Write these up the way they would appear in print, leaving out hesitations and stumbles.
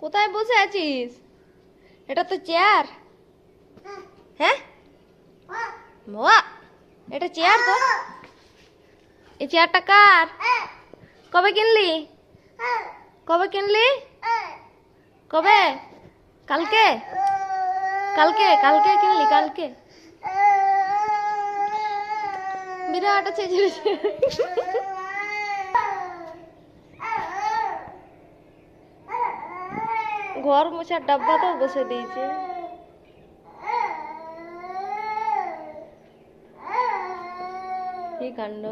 কোথায় বসে আছিস? এটা তো চেয়ার। হ্যাঁ বাবা, এটা চেয়ার তো। এই চেয়ারটা কার? কবে কিনলি? কবে কিনলি? কবে? কালকে? কালকে কালকে কিনলি? কালকে? বিরাট আছে। ঘর মোছার ডাব্বাতেও বসে দিয়েছে। কি কাণ্ড!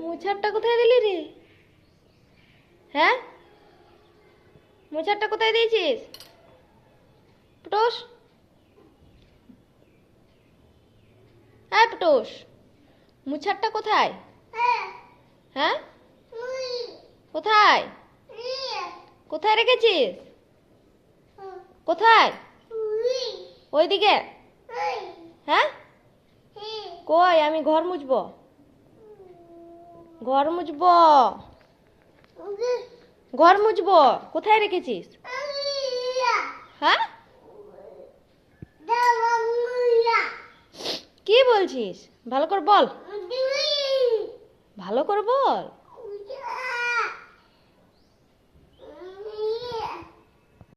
মোছারটা কোথায় দিলি রে? হ্যাঁ, মোছারটা কোথায় দিয়েছিস? পটুস, হ্যাঁ পটুস, মোছারটা কোথায়? হ্যাঁ, কোথায়? কোথায় রেখেছিস? কোথায়? ওইদিকে? হ্যাঁ, কই? আমি ঘর মুছবো। ঘর মুছবো। ঘর মুছবো। কোথায় রেখেছিস? হ্যাঁ, কি বলছিস? ভালো করে বল। ভালো করে বল।